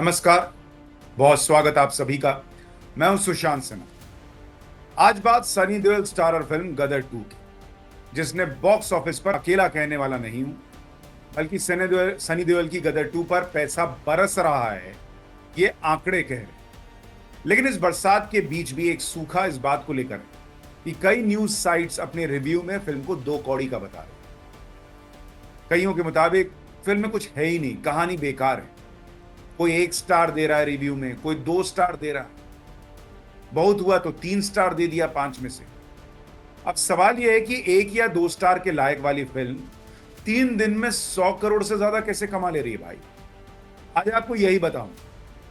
नमस्कार, बहुत स्वागत आप सभी का। मैं हूं सुशांत सिन्हा। आज बात सनी देओल स्टारर फिल्म गदर 2 की, जिसने बॉक्स ऑफिस पर अकेला कहने वाला नहीं हूं, बल्कि सनी देओल की गदर 2 पर पैसा बरस रहा है, ये आंकड़े कह रहे हैं। लेकिन इस बरसात के बीच भी एक सूखा इस बात को लेकर है कि कई न्यूज साइट्स अपने रिव्यू में फिल्म को 2 कौड़ी का बता रहे हैं। कईयों के मुताबिक फिल्म में कुछ है ही नहीं, कहानी बेकार है। कोई 1 स्टार दे रहा है रिव्यू में, कोई 2 स्टार दे रहा है, बहुत हुआ तो 3 स्टार दे दिया 5 में से। अब सवाल यह है कि 1 या 2 स्टार के लायक वाली फिल्म 3 दिन में 100 करोड़ से ज्यादा कैसे कमा ले रही है भाई? आज आपको यही बताऊं,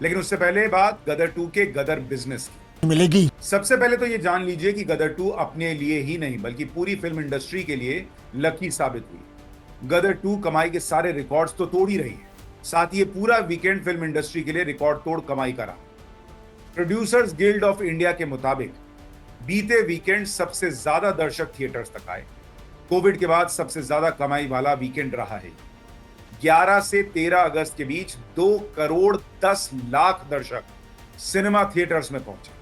लेकिन उससे पहले बात गदर 2 के गदर बिजनेस की मिलेगी। सबसे पहले तो यह जान लीजिए कि गदर 2 अपने लिए ही नहीं बल्कि पूरी फिल्म इंडस्ट्री के लिए लकी साबित हुई। गदर 2 कमाई के सारे रिकॉर्ड्स तो तोड़ ही रही है, साथ ही ये पूरा वीकेंड फिल्म इंडस्ट्री के लिए रिकॉर्ड तोड़ कमाई करा। प्रोड्यूसर्स गिल्ड ऑफ इंडिया के मुताबिक बीते वीकेंड सबसे ज्यादा दर्शक थिएटर्स तक आए। कोविड के बाद सबसे ज्यादा कमाई वाला वीकेंड रहा है। 11 से 13 अगस्त के बीच 2 करोड़ 10 लाख दर्शक सिनेमा थिएटर्स में पहुंचे।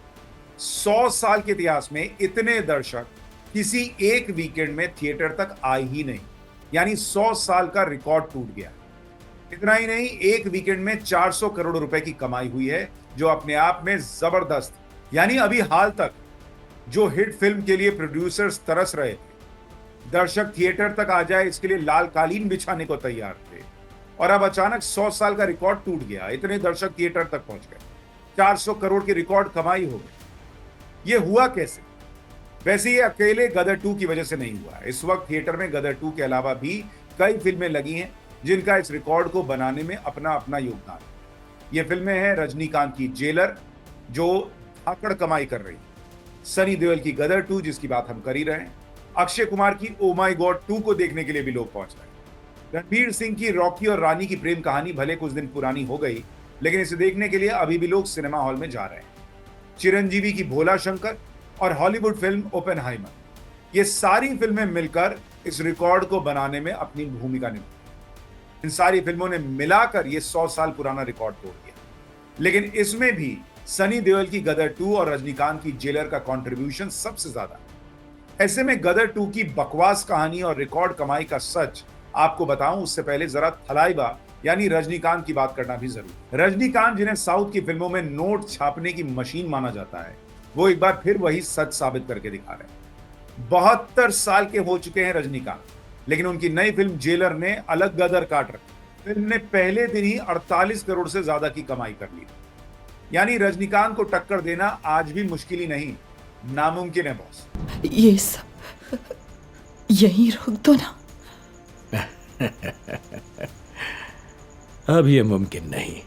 100 साल के इतिहास में इतने दर्शक किसी एक वीकेंड में थिएटर तक आए ही नहीं, यानी 100 साल का रिकॉर्ड टूट गया। इतना ही नहीं, एक वीकेंड में 400 करोड़ रुपए की कमाई हुई है, जो अपने आप में जबरदस्त। यानी अभी हाल तक जो हिट फिल्म के लिए प्रोड्यूसर्स तरस रहे थे, दर्शक थिएटर तक आ जाए इसके लिए लाल कालीन बिछाने को तैयार थे, और अब अचानक 100 साल का रिकॉर्ड टूट गया। इतने दर्शक थिएटर तक पहुंच गए, 400 करोड़ की रिकॉर्ड कमाई हो गई। ये हुआ कैसे? वैसे ये अकेले गदर 2 की वजह से नहीं हुआ। इस वक्त थिएटर में गदर 2 के अलावा भी कई फिल्में लगी हैं जिनका इस रिकॉर्ड को बनाने में अपना अपना योगदान है। ये फिल्में हैं रजनीकांत की जेलर, जो धाकड़ कमाई कर रही है, सनी देओल की गदर 2 जिसकी बात हम कर ही रहे हैं, अक्षय कुमार की ओ माय गॉड 2 को देखने के लिए भी लोग पहुंच रहे हैं, रणवीर सिंह की रॉकी और रानी की प्रेम कहानी भले कुछ दिन पुरानी हो गई, लेकिन इसे देखने के लिए अभी भी लोग सिनेमा हॉल में जा रहे हैं, चिरंजीवी की भोला शंकर और हॉलीवुड फिल्म ओपेनहाइमर, ये सारी फिल्में मिलकर इस रिकॉर्ड को बनाने में अपनी भूमिका निभाई। इन सारी फिल्मों ने मिलाकर ये 100 साल पुराना रिकॉर्ड तोड़ दिया। लेकिन इसमें भी सनी देओल की गदर 2 और रजनीकांत की जेलर का कंट्रीब्यूशन सबसे ज्यादा है। ऐसे में गदर 2 की बकवास कहानी और रिकॉर्ड कमाई का सच आपको बताऊं, उससे पहले जरा थलाइवा यानी रजनीकांत की बात करना भी जरूरी। रजनीकांत, जिन्हें साउथ की फिल्मों में नोट छापने की मशीन माना जाता है, वो एक बार फिर वही सच साबित करके दिखा रहे हैं। 72 साल के हो चुके हैं रजनीकांत, लेकिन उनकी नई फिल्म जेलर ने अलग गदर काट रखी। फिल्म ने पहले दिन ही 48 करोड़ से ज्यादा की कमाई कर ली। यानी रजनीकांत को टक्कर देना आज भी मुश्किल ही नहीं, नामुमकिन है बॉस। ये सब यहीं रोक दो ना। अब ये मुमकिन नहीं,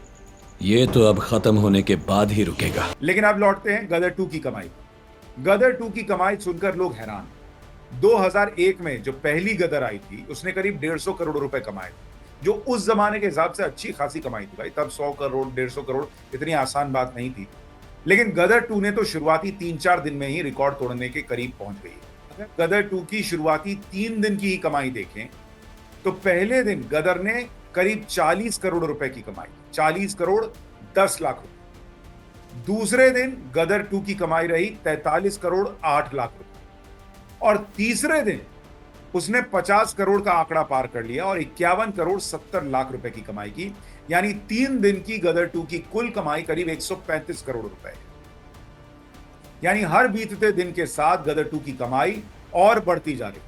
ये तो अब खत्म होने के बाद ही रुकेगा। लेकिन अब लौटते हैं गदर 2 की कमाई पर। गदर 2 की कमाई सुनकर लोग हैरान। 2001 में जो पहली गदर आई थी, उसने करीब 150 करोड़ रुपए कमाए, जो उस जमाने के हिसाब से अच्छी खासी कमाई थी भाई। तब 100 करोड़ 150 करोड़ इतनी आसान बात नहीं थी। लेकिन गदर 2 ने तो शुरुआती 3-4 दिन में ही रिकॉर्ड तोड़ने के करीब पहुंच गई। अगर गदर 2 की शुरुआती 3 दिन की ही कमाई देखें तो पहले दिन गदर ने करीब 40 करोड़ रुपए की कमाई, 40 करोड़ 10 लाख रुपए। दूसरे दिन गदर 2 की कमाई रही 43 करोड़ 8 लाख रुपए, और तीसरे दिन उसने 50 करोड़ का आंकड़ा पार कर लिया और 51 करोड़ 70 लाख रुपए की कमाई की। यानी 3 दिन की गदर 2 की कुल कमाई करीब 135 करोड़ रुपए है। यानी हर बीतते दिन के साथ गदर 2 की कमाई और बढ़ती जा रही,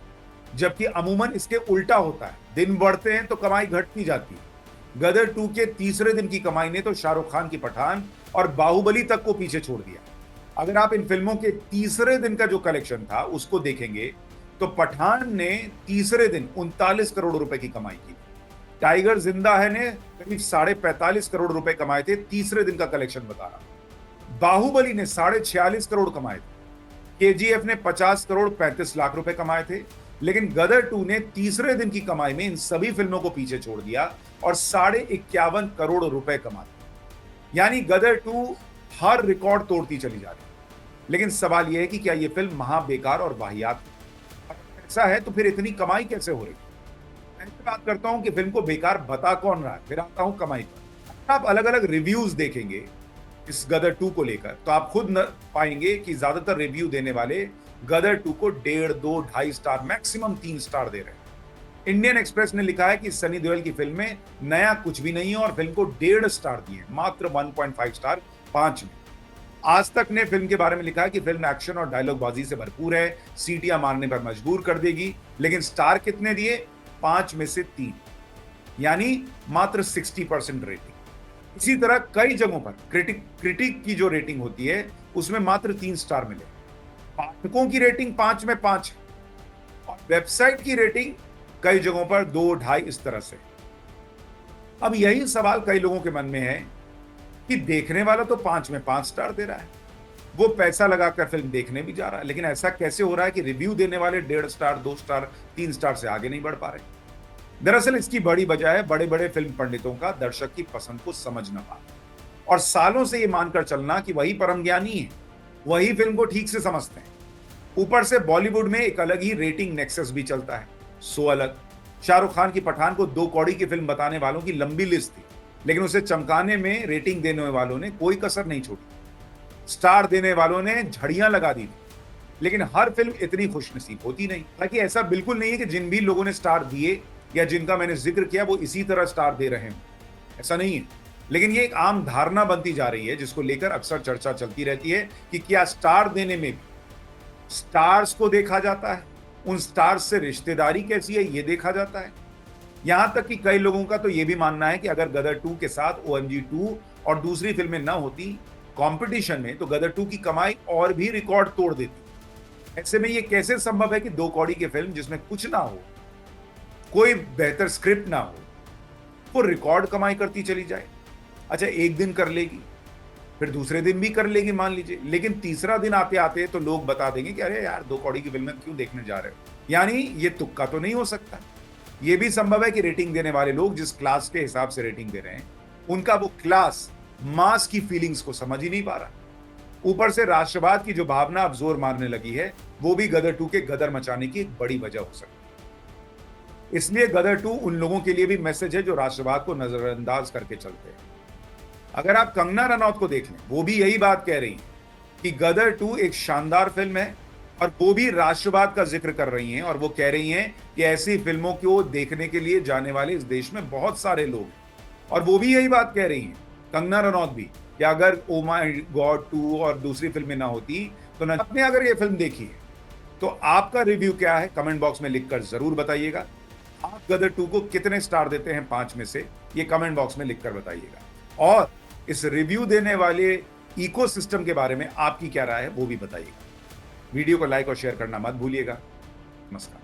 जबकि अमूमन इसके उल्टा होता है, दिन बढ़ते हैं तो कमाई घटती जाती है। गदर 2 के तीसरे दिन की कमाई ने तो शाहरुख खान की पठान और बाहुबली तक को पीछे छोड़ दिया। अगर आप इन फिल्मों के तीसरे दिन का जो कलेक्शन था उसको देखेंगे तो पठान ने तीसरे दिन 39 करोड़ रुपए की कमाई की। टाइगर जिंदा है ने करीब 45.5 करोड़ रुपए कमाए थे, तीसरे दिन का कलेक्शन बता रहा। बाहुबली ने 46.5 करोड़ कमाए थे। केजीएफ ने 50 करोड़ 35 लाख रुपए कमाए थे। लेकिन गदर 2 ने तीसरे दिन की कमाई में इन सभी फिल्मों को पीछे छोड़ दिया और 51.5 करोड़ रुपए कमाए। यानी गदर 2 हर रिकॉर्ड तोड़ती चली जा रही। लेकिन सवाल यह है कि क्या यह फिल्म महा बेकार और वाहियात है? ऐसा है तो फिर इतनी कमाई कैसे हो रही? मैं बात करता हूं कि फिल्म को बेकार बता कौन रहा है, फिर आता हूं कमाई पर। आप अलग अलग रिव्यूज देखेंगे इस गदर 2 को लेकर तो आप खुद न पाएंगे कि ज्यादातर रिव्यू देने वाले गदर 2 को 1.5, 2, 2.5 स्टार, मैक्सिमम 3 स्टार दे रहे हैं। इंडियन एक्सप्रेस ने लिखा है कि सनी देओल की फिल्म में नया कुछ भी नहीं है और फिल्म को 1.5 स्टार दिए, मात्र 1.5 स्टार 5 में। आज तक ने फिल्म के बारे में लिखा है कि फिल्म एक्शन और डायलॉग बाजी से भरपूर है, सीटियां मारने पर मजबूर कर देगी, लेकिन स्टार कितने दिए? 5 में से 3, यानी मात्र 60% रेटिंग। इसी तरह कई जगहों पर क्रिटिक की जो रेटिंग होती है उसमें मात्र 3 स्टार मिले। पाठकों की रेटिंग 5 में 5 है और वेबसाइट की रेटिंग कई जगहों पर 2, 2.5 इस तरह से। अब यही सवाल कई लोगों के मन में है कि देखने वाला तो 5 में 5 स्टार दे रहा है, वो पैसा लगाकर फिल्म देखने भी जा रहा है, लेकिन ऐसा कैसे हो रहा है कि रिव्यू देने वाले 1.5 स्टार, 2 स्टार, 3 स्टार से आगे नहीं बढ़ पा रहे? दरअसल इसकी बड़ी वजह है बड़े बड़े फिल्म पंडितों का दर्शक की पसंद को समझ न पाना और सालों से ये मानकर चलना कि वही परम ज्ञानी है, वही फिल्म को ठीक से समझते हैं। ऊपर से बॉलीवुड में एक अलग ही रेटिंग नेक्सस भी चलता है, सो अलग। शाहरुख खान की पठान को 2 कौड़ी की फिल्म बताने वालों की लंबी लिस्ट थी, लेकिन उसे चमकाने में रेटिंग देने वालों ने कोई कसर नहीं छोड़ी। स्टार देने वालों ने झड़ियां लगा दी थी, लेकिन हर फिल्म इतनी खुशनसीब होती नहीं। हालांकि ऐसा बिल्कुल नहीं है कि जिन भी लोगों ने स्टार दिए या जिनका मैंने जिक्र किया वो इसी तरह स्टार दे रहे हैं, ऐसा नहीं है। लेकिन ये एक आम धारणा बनती जा रही है जिसको लेकर अक्सर चर्चा चलती रहती है कि क्या स्टार देने में भी स्टार्स को देखा जाता है, उन स्टार्स से रिश्तेदारी कैसी है ये देखा जाता है। यहां तक कि कई लोगों का तो ये भी मानना है कि अगर गदर 2 के साथ OMG 2 और दूसरी फिल्में न होती कंपटीशन में तो गदर 2 की कमाई और भी रिकॉर्ड तोड़ देती। ऐसे में ये कैसे संभव है कि 2 कौड़ी की फिल्म जिसमें कुछ ना हो, कोई बेहतर स्क्रिप्ट ना हो, वो रिकॉर्ड कमाई करती चली जाए? अच्छा, एक दिन कर लेगी, फिर दूसरे दिन भी कर लेगी मान लीजिए, लेकिन तीसरा दिन आते आते तो लोग बता देंगे कि अरे यार 2 कौड़ी की फिल्म क्यों देखने जा रहे हो। यानी ये तुक्का तो नहीं हो सकता। ये भी संभव है कि रेटिंग देने वाले लोग जिस क्लास के हिसाब से रेटिंग दे रहे हैं उनका वो क्लास मास की फीलिंग्स को समझ ही नहीं पा रहा। ऊपर से राष्ट्रवाद की जो भावना अब जोर मारने लगी है वो भी गदर 2 के गदर मचाने की एक बड़ी वजह हो सकती है। इसलिए गदर 2 उन लोगों के लिए भी मैसेज है जो राष्ट्रवाद को नजरअंदाज करके चलते हैं। अगर आप कंगना रनौत को देख लें, वो भी यही बात कह रही हैं कि गदर 2 एक शानदार फिल्म है और वो भी राष्ट्रवाद का जिक्र कर रही हैं और वो कह रही हैं कि ऐसी फिल्मों को देखने के लिए जाने वाले इस देश में बहुत सारे लोग हैं। और वो भी यही बात कह रही हैं, कंगना रनौत भी, कि अगर ओ माय गॉड 2 और दूसरी फिल्में ना होती तो न आपने अगर ये फिल्म देखी है तो आपका रिव्यू क्या है कमेंट बॉक्स में लिखकर जरूर बताइएगा। आप गदर 2 को कितने स्टार देते हैं 5 में से, ये कमेंट बॉक्स में लिखकर बताइएगा। और इस रिव्यू देने वाले इकोसिस्टम के बारे में आपकी क्या राय है वो भी बताइएगा। वीडियो को लाइक और शेयर करना मत भूलिएगा। नमस्कार।